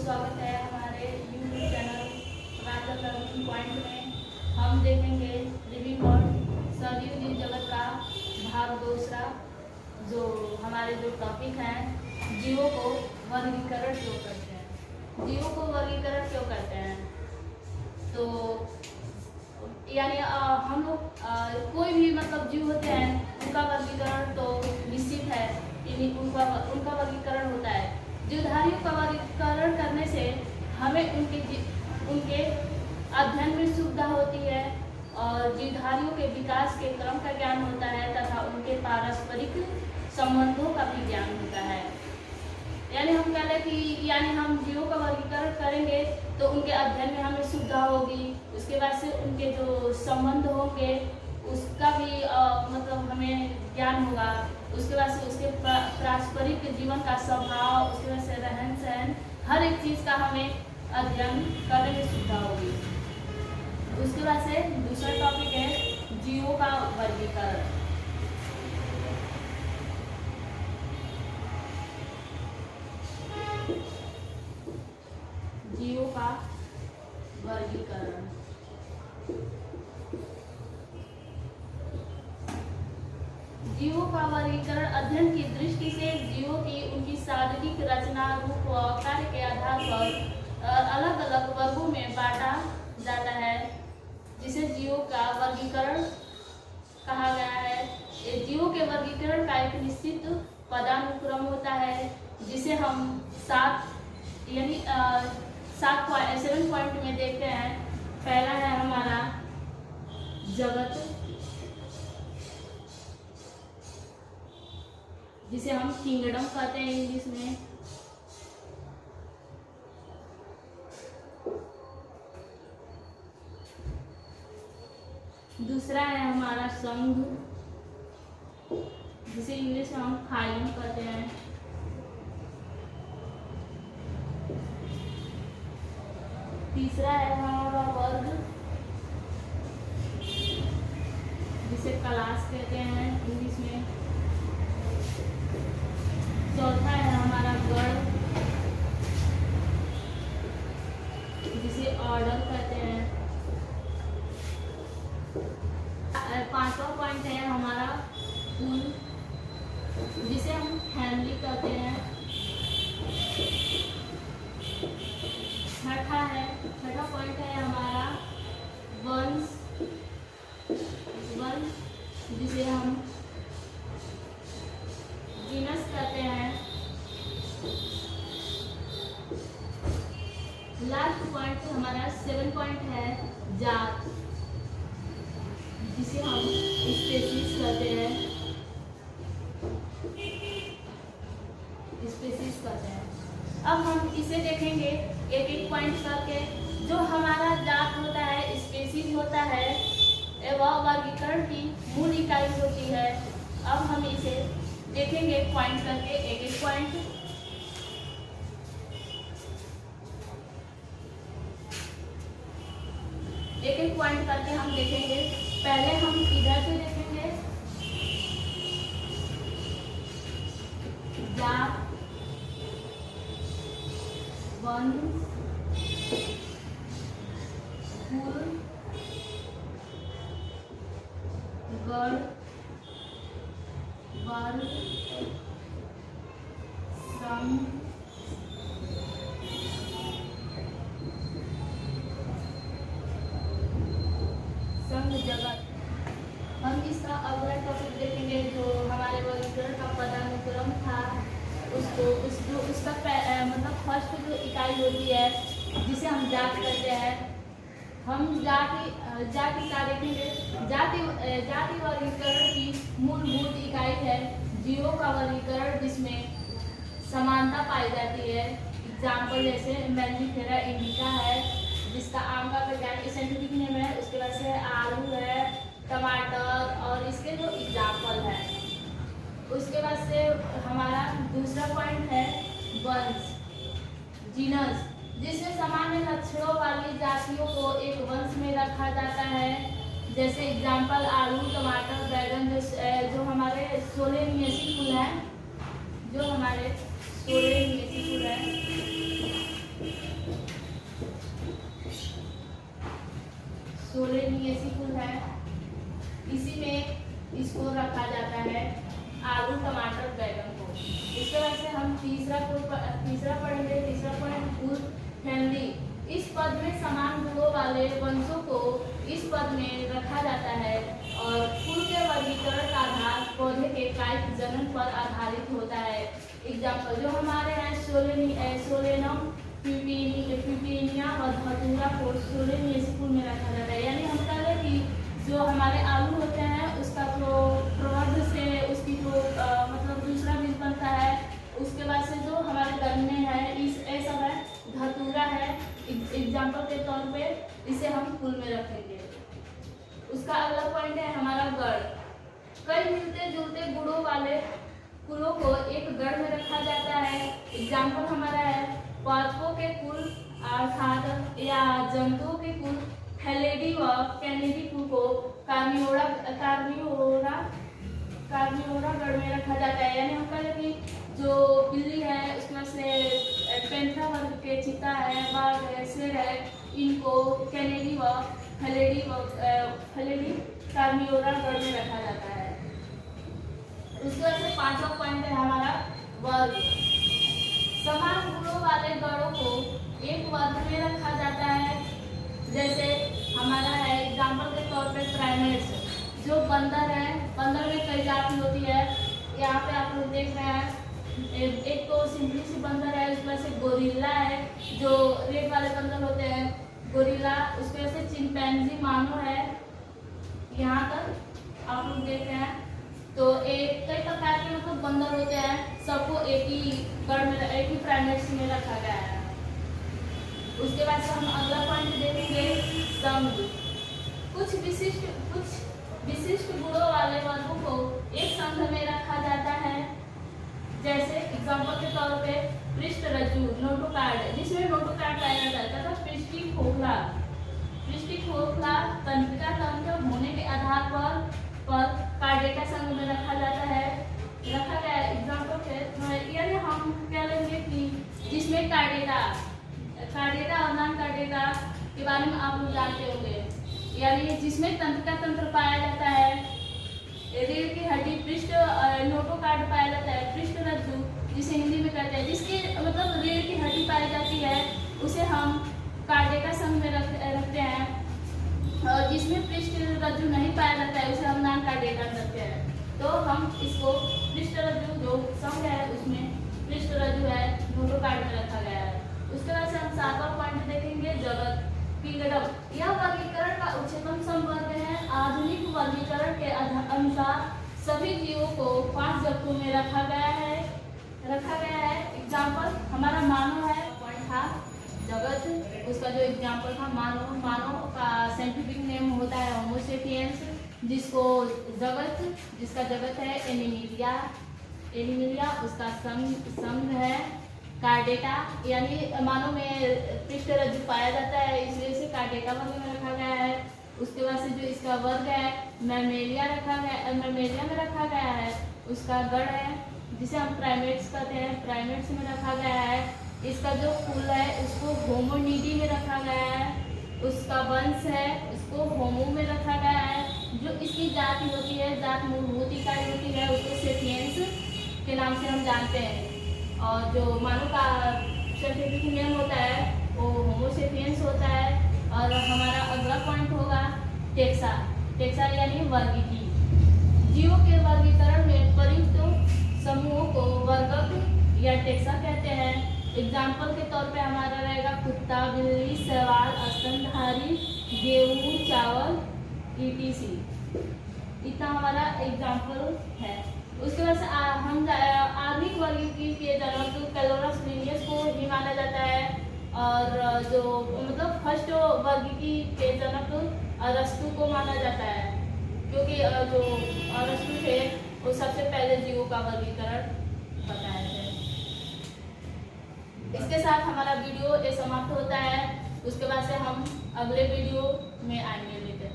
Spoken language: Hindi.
स्वागत है हमारे यूट्यूब चैनल राजा लर्निंग पॉइंट में। हम देखेंगे लिविंग वर्ल्ड सजीव जगत का भाग दूसरा, जो हमारे जो टॉपिक हैं जीवों को वर्गीकरण क्यों करते हैं। जीवों को वर्गीकरण क्यों करते हैं, तो यानी हम लोग कोई भी मतलब जीव होते हैं उनका वर्गीकरण तो निश्चित है, उनका वर्गीकरण होता है। जीवधारियों का वर्गीकरण करने से हमें उनके अध्ययन में सुविधा होती है और जीवधारियों के विकास के क्रम का ज्ञान होता है तथा उनके पारस्परिक संबंधों का भी ज्ञान होता है। यानी हम कह लें कि हम जीवों का वर्गीकरण करेंगे तो उनके अध्ययन में हमें सुविधा होगी, उसके बाद से उनके जो संबंध होंगे उसका भी मतलब हमें ज्ञान होगा, उसके बाद से उसके पारस्परिक जीवन का स्वभाव, उसके बाद से रहन सहन, हर एक चीज़ का हमें अध्ययन करने में सुविधा होगी। उसके बाद से दूसरा टॉपिक है जीवों का वर्गीकरण। जीवों का वर्गीकरण। जीवों का वर्गीकरण अध्ययन की दृष्टि से जीवों की उनकी शारीरिक रचना, रूप व कार्य के आधार पर अलग अलग वर्गों में बांटा जाता है, जिसे जीवों का वर्गीकरण कहा गया है। जीवों के वर्गीकरण का एक निश्चित पदानुक्रम होता है, जिसे हम 7 पॉइंट में देखते हैं। पहला है हमारा जगत, जिसे हम किंगडम कहते हैं इंग्लिश में। दूसरा है हमारा संघ, जिसे इंग्लिश में हम फाइलम कहते हैं। तीसरा है हमारा वर्ग, जिसे क्लास कहते हैं इंग्लिश में। चौथा है हमारा गण, जिसे ऑर्डर कहते हैं। पांचवा पॉइंट है हमारा कुल, जिसे हम फैमिली कहते हैं। छठा पॉइंट है हमारा वंश, जिसे हम जीनस कहते हैं। लास्ट पॉइंट हमारा 7 पॉइंट है जात, जिसे हम स्पीशीज कहते हैं। अब हम इसे देखेंगे एक एक पॉइंट करके। जो हमारा जात होता है, स्पीशीज होता है, वह वर्गीकरण की मूल इकाई होती है। अब हम इसे देखेंगे पॉइंट करके, एक एक पॉइंट। एक एक पॉइंट करके हम देखेंगे। पहले हम इधर से देखेंगे जात, वंश, कुल, गण, वर्ग, संघ, जगत। हम इसका अगला टॉपिक देखेंगे जो हमारे वर्गीकरण का पदानुक्रम था, उसका मतलब फर्स्ट जो इकाई होती है, जिसे हम जात कहते हैं। हम जाति का देखेंगे। जाति वर्गीकरण की मूलभूत इकाई है जीवों का वर्गीकरण, जिसमें समानता पाई जाती है। एग्जाम्पल जैसे मेलिफेरा इंडिका है, जिसका आम का वैज्ञानिक साइंटिफिक नेम है। उसके बाद से आलू है, टमाटर, और इसके जो एग्जाम्पल है। उसके बाद से हमारा दूसरा पॉइंट है वंश, जीनस, जिसमें सामान्य लक्षणों वाली जातियों को एक वंश में रखा जाता है। जैसे एग्जाम्पल आलू, टमाटर, बैगन, जो हमारे सोलेनियसी फूल है, सोलेनियसी कुल है, इसी में इसको रखा जाता है आलू टमाटर बैगन को। इसके बाद से हम तीसरा पढ़ेंगे। तीसरा पॉइंट कुल फैमिली। इस पद में समान गुणों वाले वंशों को इस पद में रखा जाता है और कुल के वर्गीकरण का आधार पौधे के कायिक जनन पर आधारित होता है। एग्जाम्पल जो हमारे हैं सोलेनम प्यूपिनिया और धतूरा को सोलेनियसी कुल में रखा जाता है। यानी हम कह रहे हैं कि जो हमारे आलू होते हैं उसका जो प्रवर्ध से उसकी जो मतलब दूसरा बीज बनता है, उसके बाद से जो हमारे गन्ने हैं ये सब है, धतूरा है एग्जाम्पल के तौर पे, इसे हम कुल में रखेंगे। उसका अगला पॉइंट है हमारा गढ़। कई मिलते जुलते गुणों वाले कुलों को एक गढ़ में रखा जाता है। एग्जाम्पल हमारा है पादपों के कुल अर्थात या जंतुओं के कुल हेलेडी व कैनिडी कुल को कार्नियोरा गढ़ में रखा जाता है। यानी हम कह रहे कि जो बिल्ली है उसमें से पेंथरा वर्ग के चीता है, बाघ है, शेर है, इनको कैनेडी व हेलेडी कार्नियोरा गढ़ में रखा जाता है। उसके बाद से पांचवा पॉइंट है हमारा वर्ग। समान गुणों वाले गढ़ों को एक वर्ग में रखा जाता है। जैसे हमारा है एग्जाम्पल के तौर पे प्राइमेट्स, जो बंदर है, बंदर में कई जाति होती है। यहाँ पे आप लोग देख रहे हैं एक तो सिंपली सी बंदर है, उसमें से गोरिल्ला है जो रेड वाले बंदर होते हैं, गोरिल्ला। उसके से चिंपैंजी मानो है, यहाँ तक आप लोग देख रहे हैं। तो एक कई प्रकार के मतलब बंदर होते हैं, सबको एक ही गढ़ में एक ही प्राइमेट्स में रखा गया है। उसके बाद से हम अगला पॉइंट देखेंगे संघ। कुछ विशिष्ट गुणों वाले वर्गों को एक संघ में रखा जाता है। जैसे एग्जाम्पल के तौर पे पृष्ठरज्जु नोटोकार्ड, जिसमें नोटोकार्ड पाया जाता है। पृष्ठीय खोखला तंत्रिका तंत्र होने के आधार पर कार्डेटा संघ में रखा गया है। एग्जाम्पल के यानी हम क्या लेंगे कि जिसमें कार्डेटा और नॉन कार्डेटा के बारे में आप लोग जानते होंगे। यानी जिसमें तंत्रिका तंत्र पाया जाता है, रीढ़ की हड्डी पृष्ठ नोटोकार्ड पाया जाता है, पृष्ठरज्जु जिसे हिंदी में कहते हैं, जिसकी मतलब रीढ़ की हड्डी पाई जाती है उसे हम कार्डेटा संघ में रखते हैं। और जिसमें पृष्ठरज्जु नहीं पाया जाता है उसे हम नॉन कार्डेटा रखते हैं। तो हम इसको पृष्ठरज्जु जो संघ है उसमें पृष्ठरज्जु है नोटोकार्ड में रखा गया है। उसके बाद से हम सातवां पॉइंट देखेंगे जगत किंगडम। यह वर्गीकरण का उच्चतम संवर्ग है। आधुनिक वर्गीकरण के अनुसार सभी जीवों को 5 जगतों में रखा गया है। एग्जाम्पल हमारा मानव है, पॉइंट था जगत, उसका जो एग्जाम्पल था मानव का साइंटिफिक नेम होता है होमो सेपियंस, जिसका जगत है एनिमिलिया, उसका संघ है कार्डेटा। यानी मानव में पृष्ठरज्जु पाया जाता है इसलिए इसे कार्डेटा वर्ग में रखा गया है। उसके बाद से जो इसका वर्ग है मैमेलिया में रखा गया है। उसका गढ़ है जिसे हम प्राइमेट्स कहते हैं, प्राइमेट्स में रखा गया है। इसका जो कुल है उसको होमोनिडी में रखा गया है। उसका वंश है उसको होमो में रखा गया है। जो इसकी जाति होती है, जात मूलभूत इकाई होती है, उसको सेपियंस के नाम से हम जानते हैं। और जो मानव का साइंटिफिक नेम होता है वो होमो सेपियंस होता है। और हमारा अगला पॉइंट होगा टेक्सा यानी वर्गीकी। जीवों के वर्गीकरण में प्रयुक्त समूहों को वर्गक या टेक्सा कहते हैं। एग्जाम्पल के तौर पे हमारा रहेगा कुत्ता, बिल्ली, शैवाल, स्तनधारी, गेहूं, चावल, etc। इतना हमारा एग्जाम्पल है। उसके बाद से हम आधुनिक वर्गीकरण के जनक कैलोरस लिनियस को ही माना जाता है। और जो मतलब फर्स्ट वर्गीकरण के जनक अरस्तु को माना जाता है, क्योंकि जो अरस्तु थे वो सबसे पहले जीवों का वर्गीकरण बताए थे। इसके साथ हमारा वीडियो ये समाप्त होता है। उसके बाद से हम अगले वीडियो में आएंगे लेकर।